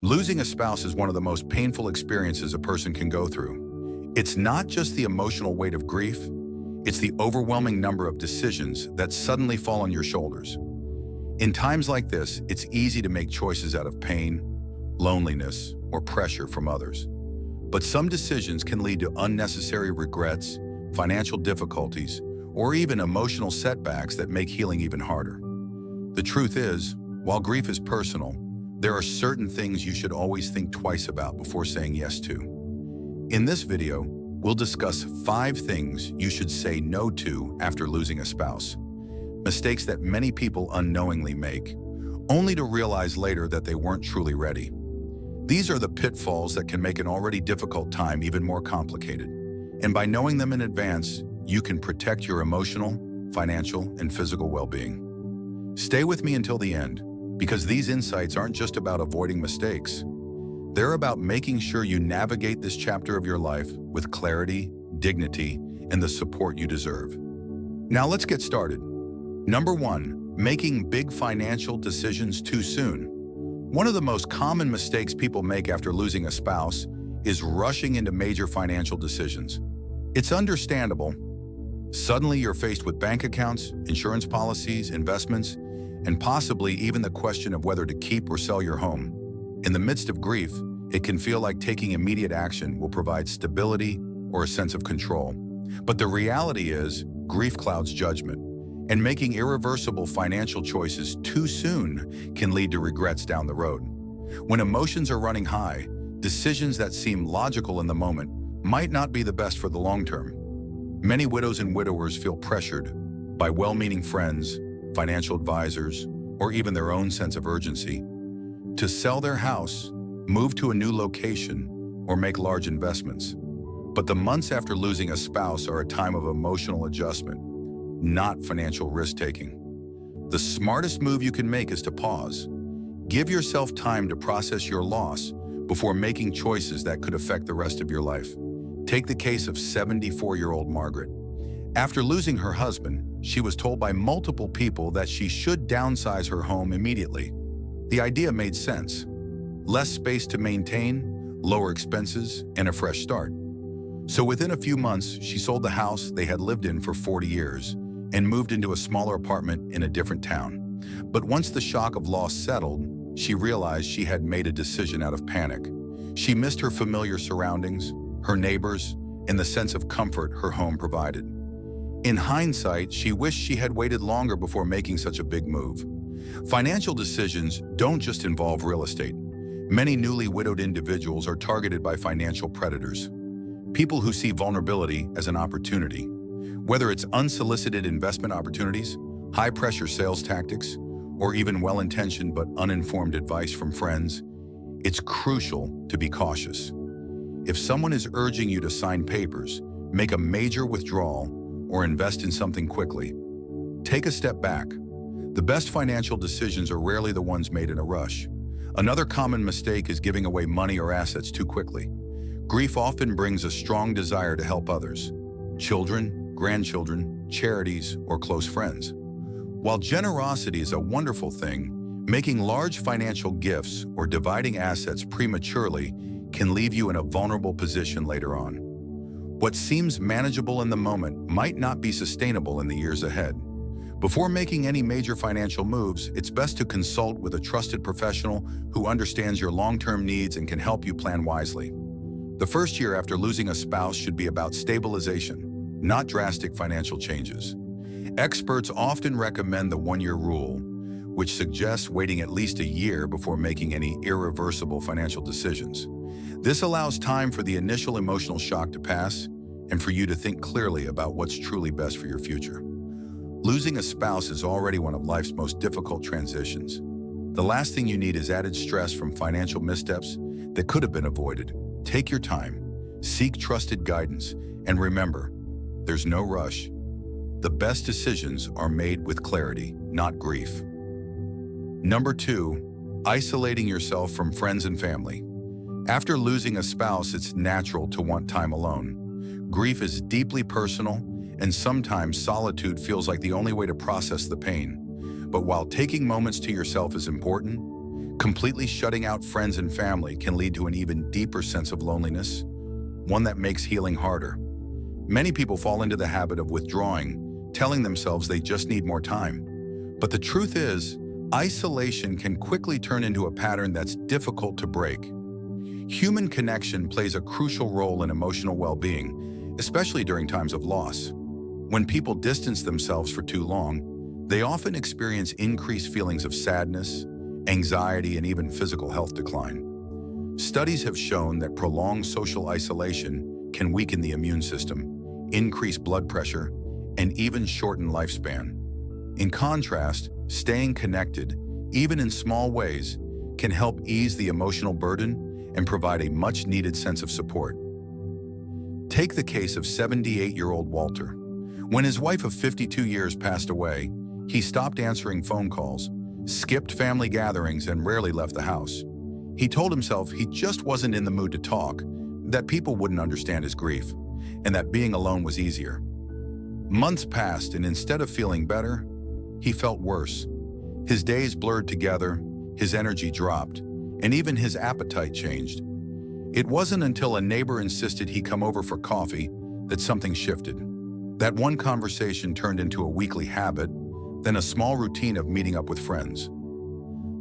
Losing a spouse is one of the most painful experiences a person can go through. It's not just the emotional weight of grief, it's the overwhelming number of decisions that suddenly fall on your shoulders. In times like this, it's easy to make choices out of pain, loneliness, or pressure from others. But some decisions can lead to unnecessary regrets, financial difficulties, or even emotional setbacks that make healing even harder. The truth is, while grief is personal, there are certain things you should always think twice about before saying yes to. In this video, we'll discuss 5 things you should say no to after losing a spouse. Mistakes that many people unknowingly make, only to realize later that they weren't truly ready. These are the pitfalls that can make an already difficult time even more complicated. And by knowing them in advance, you can protect your emotional, financial, and physical well-being. Stay with me until the end, because these insights aren't just about avoiding mistakes. They're about making sure you navigate this chapter of your life with clarity, dignity, and the support you deserve. Now let's get started. Number 1, making big financial decisions too soon. One of the most common mistakes people make after losing a spouse is rushing into major financial decisions. It's understandable. Suddenly you're faced with bank accounts, insurance policies, investments, and possibly even the question of whether to keep or sell your home. In the midst of grief, it can feel like taking immediate action will provide stability or a sense of control. But the reality is, grief clouds judgment, and making irreversible financial choices too soon can lead to regrets down the road. When emotions are running high, decisions that seem logical in the moment might not be the best for the long term. Many widows and widowers feel pressured by well-meaning friends, financial advisors, or even their own sense of urgency to sell their house, move to a new location, or make large investments. But the months after losing a spouse are a time of emotional adjustment, not financial risk-taking. The smartest move you can make is to pause. Give yourself time to process your loss before making choices that could affect the rest of your life. Take the case of 74-year-old Margaret. After losing her husband, she was told by multiple people that she should downsize her home immediately. The idea made sense. Less space to maintain, lower expenses, and a fresh start. So within a few months, she sold the house they had lived in for 40 years and moved into a smaller apartment in a different town. But once the shock of loss settled, she realized she had made a decision out of panic. She missed her familiar surroundings, her neighbors, and the sense of comfort her home provided. In hindsight, she wished she had waited longer before making such a big move. Financial decisions don't just involve real estate. Many newly widowed individuals are targeted by financial predators, people who see vulnerability as an opportunity. Whether it's unsolicited investment opportunities, high-pressure sales tactics, or even well-intentioned but uninformed advice from friends, it's crucial to be cautious. If someone is urging you to sign papers, make a major withdrawal, or invest in something quickly, take a step back. The best financial decisions are rarely the ones made in a rush. Another common mistake is giving away money or assets too quickly. Grief often brings a strong desire to help others, children, grandchildren, charities, or close friends. While generosity is a wonderful thing, making large financial gifts or dividing assets prematurely can leave you in a vulnerable position later on. What seems manageable in the moment might not be sustainable in the years ahead. Before making any major financial moves, it's best to consult with a trusted professional who understands your long-term needs and can help you plan wisely. The first year after losing a spouse should be about stabilization, not drastic financial changes. Experts often recommend the 1-year rule, which suggests waiting at least a year before making any irreversible financial decisions. This allows time for the initial emotional shock to pass and for you to think clearly about what's truly best for your future. Losing a spouse is already one of life's most difficult transitions. The last thing you need is added stress from financial missteps that could have been avoided. Take your time, seek trusted guidance, and remember, there's no rush. The best decisions are made with clarity, not grief. Number 2, isolating yourself from friends and family. After losing a spouse, it's natural to want time alone. Grief is deeply personal, and sometimes solitude feels like the only way to process the pain. But while taking moments to yourself is important, Completely shutting out friends and family can lead to an even deeper sense of loneliness, one that makes healing harder. Many people fall into the habit of withdrawing, telling themselves they just need more time. But the truth is, isolation can quickly turn into a pattern that's difficult to break. Human connection plays a crucial role in emotional well-being, especially during times of loss. When people distance themselves for too long, they often experience increased feelings of sadness, anxiety, and even physical health decline. Studies have shown that prolonged social isolation can weaken the immune system, increase blood pressure, and even shorten lifespan. In contrast, staying connected, even in small ways, can help ease the emotional burden and provide a much-needed sense of support. Take the case of 78-year-old Walter. When his wife of 52 years passed away, he stopped answering phone calls, skipped family gatherings, and rarely left the house. He told himself he just wasn't in the mood to talk, that people wouldn't understand his grief, and that being alone was easier. Months passed, and instead of feeling better, he felt worse. His days blurred together, his energy dropped, and even his appetite changed. It wasn't until a neighbor insisted he come over for coffee that something shifted. That one conversation turned into a weekly habit, then a small routine of meeting up with friends.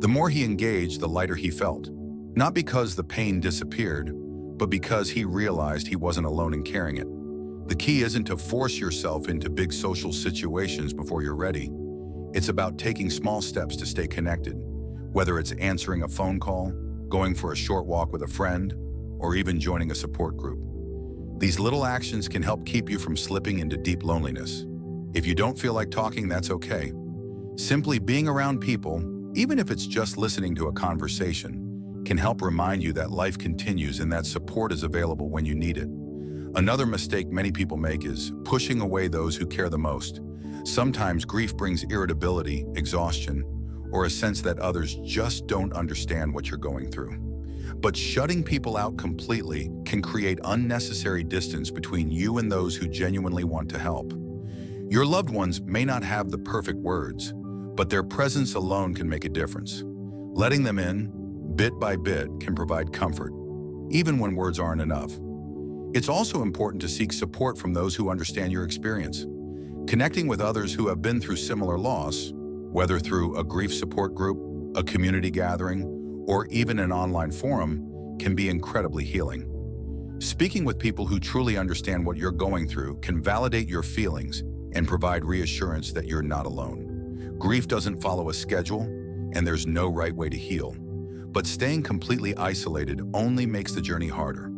The more he engaged, the lighter he felt. Not because the pain disappeared, but because he realized he wasn't alone in carrying it. The key isn't to force yourself into big social situations before you're ready. It's about taking small steps to stay connected, whether it's answering a phone call, going for a short walk with a friend, or even joining a support group. These little actions can help keep you from slipping into deep loneliness. If you don't feel like talking, that's okay. Simply being around people, even if it's just listening to a conversation, can help remind you that life continues and that support is available when you need it. Another mistake many people make is pushing away those who care the most. Sometimes grief brings irritability, exhaustion, or a sense that others just don't understand what you're going through. But shutting people out completely can create unnecessary distance between you and those who genuinely want to help. Your loved ones may not have the perfect words, but their presence alone can make a difference. Letting them in, bit by bit, can provide comfort, even when words aren't enough. It's also important to seek support from those who understand your experience. Connecting with others who have been through similar loss, whether through a grief support group, a community gathering, or even an online forum, can be incredibly healing. Speaking with people who truly understand what you're going through can validate your feelings and provide reassurance that you're not alone. Grief doesn't follow a schedule, and there's no right way to heal. But staying completely isolated only makes the journey harder.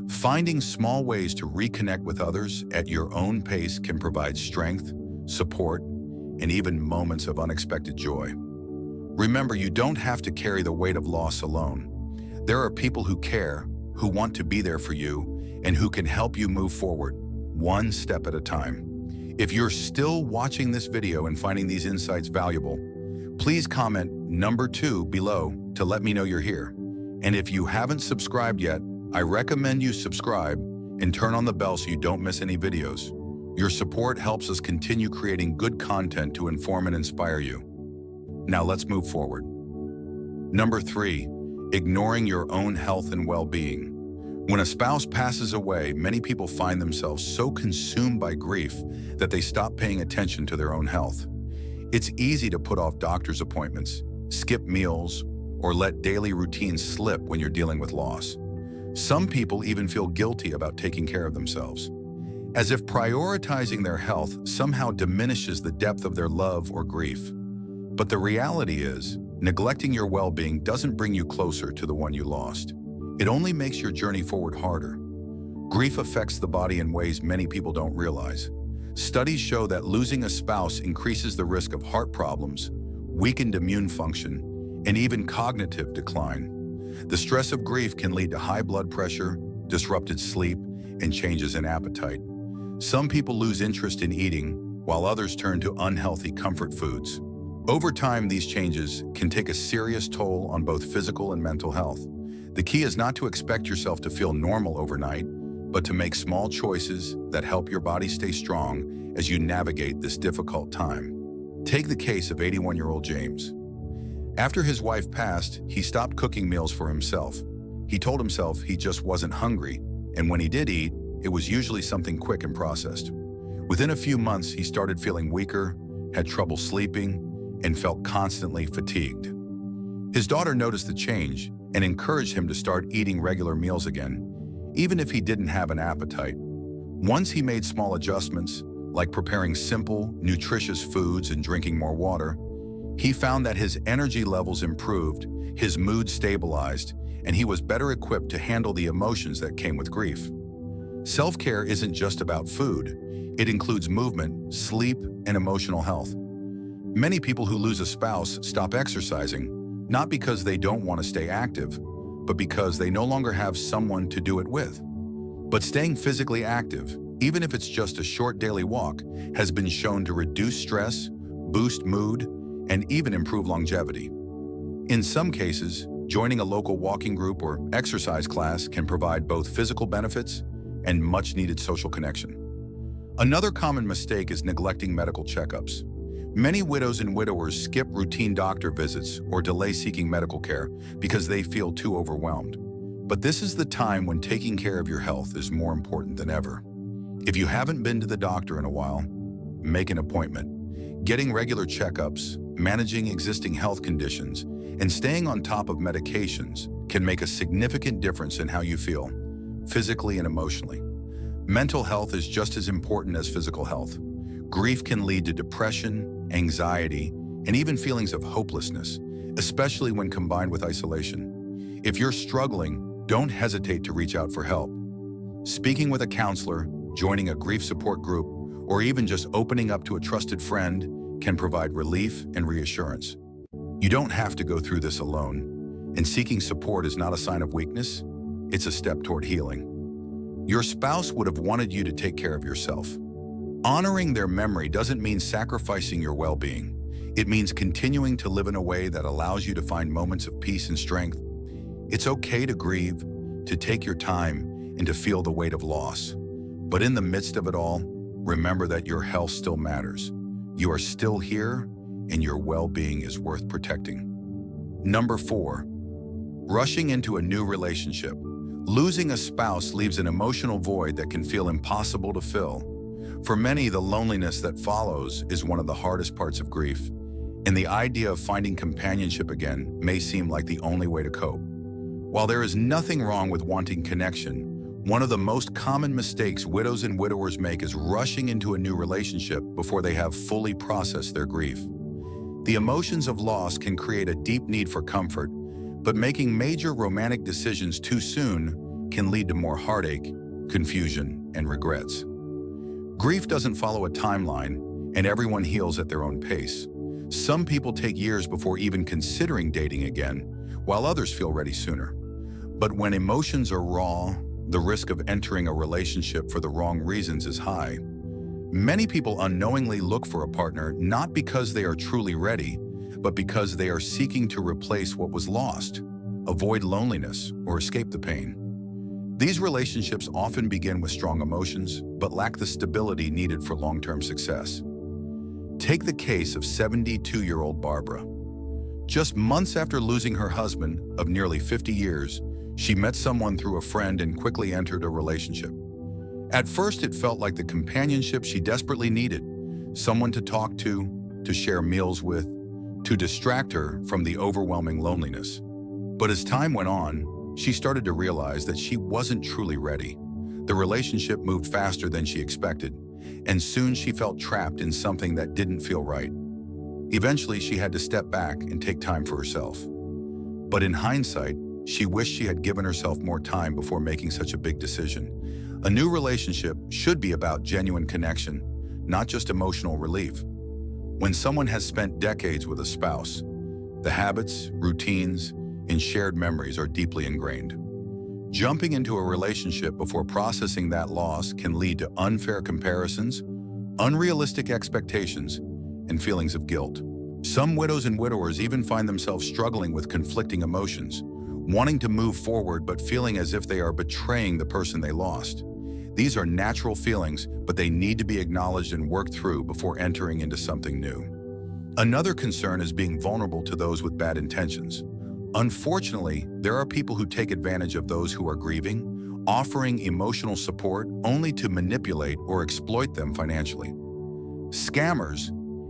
Finding small ways to reconnect with others at your own pace can provide strength, support, and even moments of unexpected joy. Remember, you don't have to carry the weight of loss alone. There are people who care, who want to be there for you, and who can help you move forward, one step at a time. If you're still watching this video and finding these insights valuable, please comment number 2 below to let me know you're here. And if you haven't subscribed yet, I recommend you subscribe and turn on the bell so you don't miss any videos. Your support helps us continue creating good content to inform and inspire you. Now let's move forward. Number 3, ignoring your own health and well-being. When a spouse passes away, many people find themselves so consumed by grief that they stop paying attention to their own health. It's easy to put off doctor's appointments, skip meals, or let daily routines slip when you're dealing with loss. Some people even feel guilty about taking care of themselves, as if prioritizing their health somehow diminishes the depth of their love or grief. But the reality is, neglecting your well-being doesn't bring you closer to the one you lost. It only makes your journey forward harder. Grief affects the body in ways many people don't realize. Studies show that losing a spouse increases the risk of heart problems, weakened immune function, and even cognitive decline. The stress of grief can lead to high blood pressure, disrupted sleep, and changes in appetite. Some people lose interest in eating, while others turn to unhealthy comfort foods. Over time, these changes can take a serious toll on both physical and mental health. The key is not to expect yourself to feel normal overnight, but to make small choices that help your body stay strong as you navigate this difficult time. Take the case of 81-year-old James. After his wife passed, he stopped cooking meals for himself. He told himself he just wasn't hungry, and when he did eat, it was usually something quick and processed. Within a few months, he started feeling weaker, had trouble sleeping, and felt constantly fatigued. His daughter noticed the change and encouraged him to start eating regular meals again, even if he didn't have an appetite. Once he made small adjustments, like preparing simple, nutritious foods and drinking more water, he found that his energy levels improved, his mood stabilized, and he was better equipped to handle the emotions that came with grief. Self-care isn't just about food. It includes movement, sleep, and emotional health. Many people who lose a spouse stop exercising, not because they don't want to stay active, but because they no longer have someone to do it with. But staying physically active, even if it's just a short daily walk, has been shown to reduce stress, boost mood, and even improve longevity. In some cases, joining a local walking group or exercise class can provide both physical benefits and much-needed social connection. Another common mistake is neglecting medical checkups. Many widows and widowers skip routine doctor visits or delay seeking medical care because they feel too overwhelmed. But this is the time when taking care of your health is more important than ever. If you haven't been to the doctor in a while, make an appointment. Getting regular checkups, managing existing health conditions, and staying on top of medications can make a significant difference in how you feel, physically and emotionally. Mental health is just as important as physical health. Grief can lead to depression, anxiety, and even feelings of hopelessness, especially when combined with isolation. If you're struggling, don't hesitate to reach out for help. Speaking with a counselor, joining a grief support group, or even just opening up to a trusted friend can provide relief and reassurance. You don't have to go through this alone, and seeking support is not a sign of weakness, it's a step toward healing. Your spouse would have wanted you to take care of yourself. Honoring their memory doesn't mean sacrificing your well-being. It means continuing to live in a way that allows you to find moments of peace and strength. It's okay to grieve, to take your time, and to feel the weight of loss. But in the midst of it all, remember that your health still matters. You are still here, and your well-being is worth protecting. Number 4, rushing into a new relationship. Losing a spouse leaves an emotional void that can feel impossible to fill. For many, the loneliness that follows is one of the hardest parts of grief, and the idea of finding companionship again may seem like the only way to cope. While there is nothing wrong with wanting connection, one of the most common mistakes widows and widowers make is rushing into a new relationship before they have fully processed their grief. The emotions of loss can create a deep need for comfort, but making major romantic decisions too soon can lead to more heartache, confusion, and regrets. Grief doesn't follow a timeline, and everyone heals at their own pace. Some people take years before even considering dating again, while others feel ready sooner. But when emotions are raw, the risk of entering a relationship for the wrong reasons is high. Many people unknowingly look for a partner not because they are truly ready, but because they are seeking to replace what was lost, avoid loneliness, or escape the pain. These relationships often begin with strong emotions, but lack the stability needed for long-term success. Take the case of 72-year-old Barbara. Just months after losing her husband of nearly 50 years, she met someone through a friend and quickly entered a relationship. At first, it felt like the companionship she desperately needed, someone to talk to share meals with, to distract her from the overwhelming loneliness. But as time went on, she started to realize that she wasn't truly ready. The relationship moved faster than she expected, and soon she felt trapped in something that didn't feel right. Eventually, she had to step back and take time for herself. But in hindsight, she wished she had given herself more time before making such a big decision. A new relationship should be about genuine connection, not just emotional relief. When someone has spent decades with a spouse, the habits, routines, and shared memories are deeply ingrained. Jumping into a relationship before processing that loss can lead to unfair comparisons, unrealistic expectations, and feelings of guilt. Some widows and widowers even find themselves struggling with conflicting emotions, wanting to move forward but feeling as if they are betraying the person they lost. These are natural feelings, but they need to be acknowledged and worked through before entering into something new. Another concern is being vulnerable to those with bad intentions. Unfortunately, there are people who take advantage of those who are grieving, offering emotional support only to manipulate or exploit them financially. Scammers,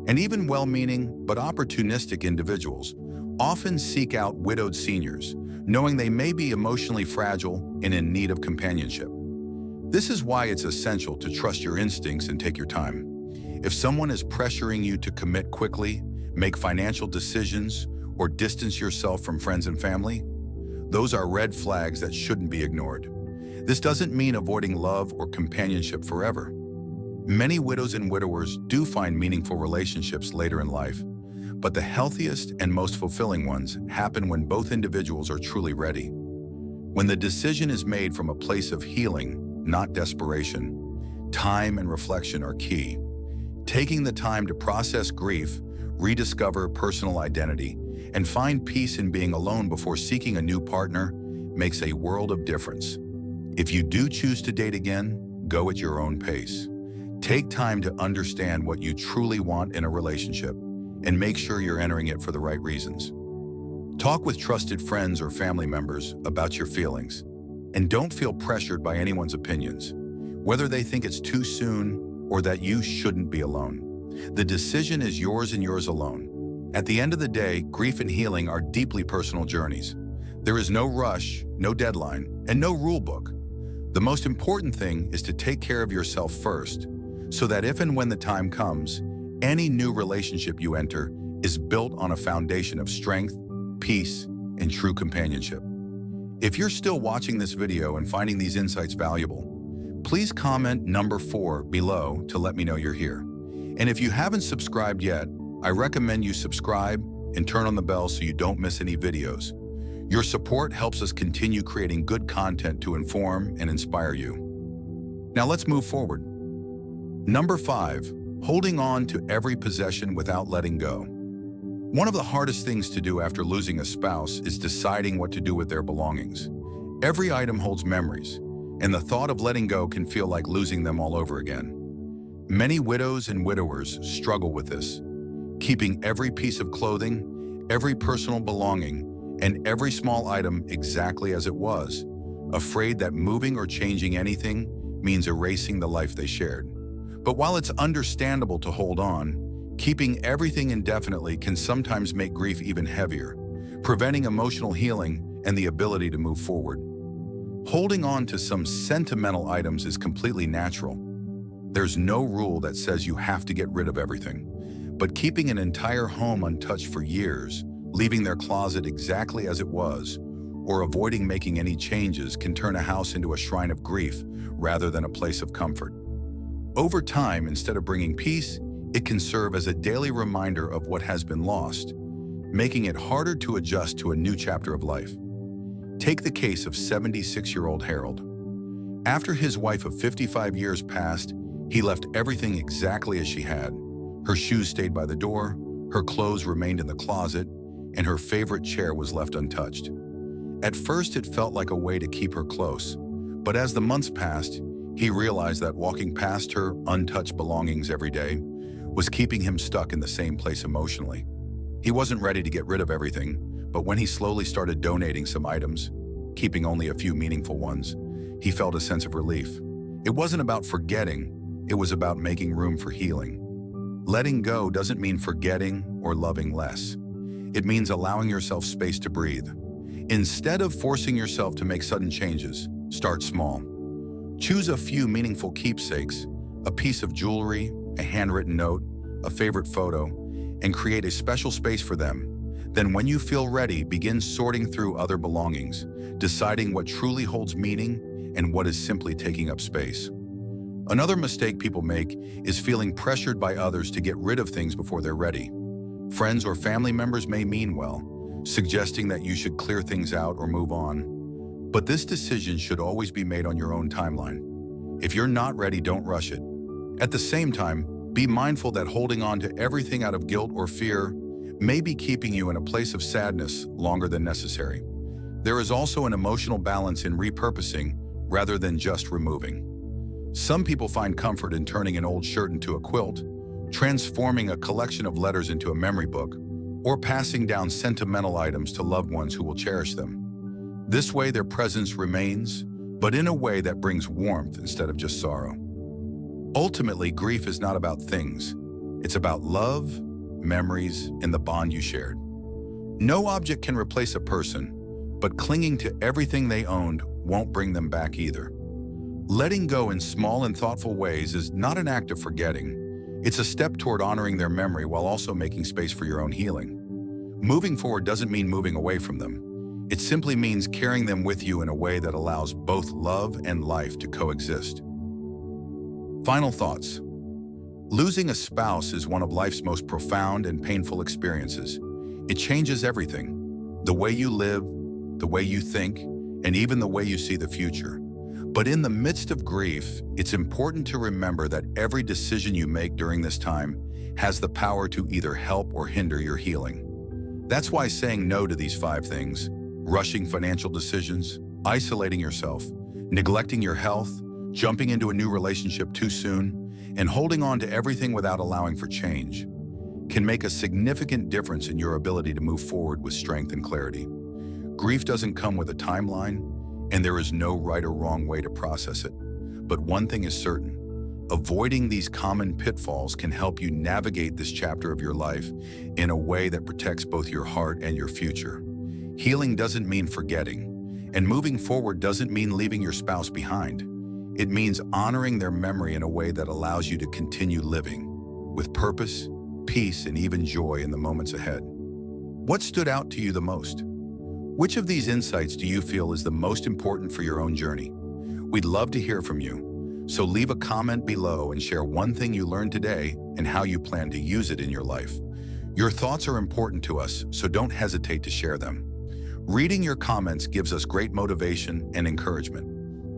and even well-meaning but opportunistic individuals, often seek out widowed seniors, knowing they may be emotionally fragile and in need of companionship. This is why it's essential to trust your instincts and take your time. If someone is pressuring you to commit quickly, make financial decisions, or distance yourself from friends and family, those are red flags that shouldn't be ignored. This doesn't mean avoiding love or companionship forever. Many widows and widowers do find meaningful relationships later in life, but the healthiest and most fulfilling ones happen when both individuals are truly ready. When the decision is made from a place of healing, not desperation, time and reflection are key. Taking the time to process grief, rediscover personal identity, and find peace in being alone before seeking a new partner makes a world of difference. If you do choose to date again, go at your own pace. Take time to understand what you truly want in a relationship and make sure you're entering it for the right reasons. Talk with trusted friends or family members about your feelings, and don't feel pressured by anyone's opinions, whether they think it's too soon or that you shouldn't be alone. The decision is yours and yours alone. At the end of the day, grief and healing are deeply personal journeys. There is no rush, no deadline, and no rule book. The most important thing is to take care of yourself first, so that if and when the time comes, any new relationship you enter is built on a foundation of strength, peace, and true companionship. If you're still watching this video and finding these insights valuable, please comment number 4 below to let me know you're here. And if you haven't subscribed yet, I recommend you subscribe and turn on the bell so you don't miss any videos. Your support helps us continue creating good content to inform and inspire you. Now let's move forward. Number 5, holding on to every possession without letting go. One of the hardest things to do after losing a spouse is deciding what to do with their belongings. Every item holds memories, and the thought of letting go can feel like losing them all over again. Many widows and widowers struggle with this, keeping every piece of clothing, every personal belonging, and every small item exactly as it was, afraid that moving or changing anything means erasing the life they shared. But while it's understandable to hold on, keeping everything indefinitely can sometimes make grief even heavier, preventing emotional healing and the ability to move forward. Holding on to some sentimental items is completely natural. There's no rule that says you have to get rid of everything. But keeping an entire home untouched for years, leaving their closet exactly as it was, or avoiding making any changes can turn a house into a shrine of grief rather than a place of comfort. Over time, instead of bringing peace, it can serve as a daily reminder of what has been lost, making it harder to adjust to a new chapter of life. Take the case of 76-year-old Harold. After his wife of 55 years passed, he left everything exactly as she had. Her shoes stayed by the door, her clothes remained in the closet, and her favorite chair was left untouched. At first, it felt like a way to keep her close, but as the months passed, he realized that walking past her untouched belongings every day was keeping him stuck in the same place emotionally. He wasn't ready to get rid of everything, but when he slowly started donating some items, keeping only a few meaningful ones, he felt a sense of relief. It wasn't about forgetting, it was about making room for healing. Letting go doesn't mean forgetting or loving less. It means allowing yourself space to breathe. Instead of forcing yourself to make sudden changes, start small. Choose a few meaningful keepsakes, a piece of jewelry, a handwritten note, a favorite photo, and create a special space for them. Then when you feel ready, begin sorting through other belongings, deciding what truly holds meaning and what is simply taking up space. Another mistake people make is feeling pressured by others to get rid of things before they're ready. Friends or family members may mean well, suggesting that you should clear things out or move on. But this decision should always be made on your own timeline. If you're not ready, don't rush it. At the same time, be mindful that holding on to everything out of guilt or fear may be keeping you in a place of sadness longer than necessary. There is also an emotional balance in repurposing rather than just removing. Some people find comfort in turning an old shirt into a quilt, transforming a collection of letters into a memory book, or passing down sentimental items to loved ones who will cherish them. This way, their presence remains, but in a way that brings warmth instead of just sorrow. Ultimately, grief is not about things. It's about love, memories, and the bond you shared. No object can replace a person, but clinging to everything they owned won't bring them back either. Letting go in small and thoughtful ways is not an act of forgetting. It's a step toward honoring their memory while also making space for your own healing. Moving forward doesn't mean moving away from them. It simply means carrying them with you in a way that allows both love and life to coexist. Final thoughts. Losing a spouse is one of life's most profound and painful experiences. It changes everything: the way you live, the way you think, and even the way you see the future. But in the midst of grief, it's important to remember that every decision you make during this time has the power to either help or hinder your healing. That's why saying no to these 5 things, rushing financial decisions, isolating yourself, neglecting your health, jumping into a new relationship too soon, and holding on to everything without allowing for change, can make a significant difference in your ability to move forward with strength and clarity. Grief doesn't come with a timeline, and there is no right or wrong way to process it. But one thing is certain: avoiding these common pitfalls can help you navigate this chapter of your life in a way that protects both your heart and your future. Healing doesn't mean forgetting, and moving forward doesn't mean leaving your spouse behind. It means honoring their memory in a way that allows you to continue living with purpose, peace, and even joy in the moments ahead. What stood out to you the most? Which of these insights do you feel is the most important for your own journey? We'd love to hear from you, so leave a comment below and share one thing you learned today and how you plan to use it in your life. Your thoughts are important to us, so don't hesitate to share them. Reading your comments gives us great motivation and encouragement.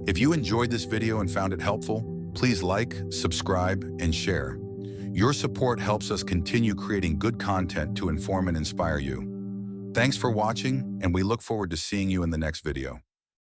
If you enjoyed this video and found it helpful, please like, subscribe, and share. Your support helps us continue creating good content to inform and inspire you. Thanks for watching, and we look forward to seeing you in the next video.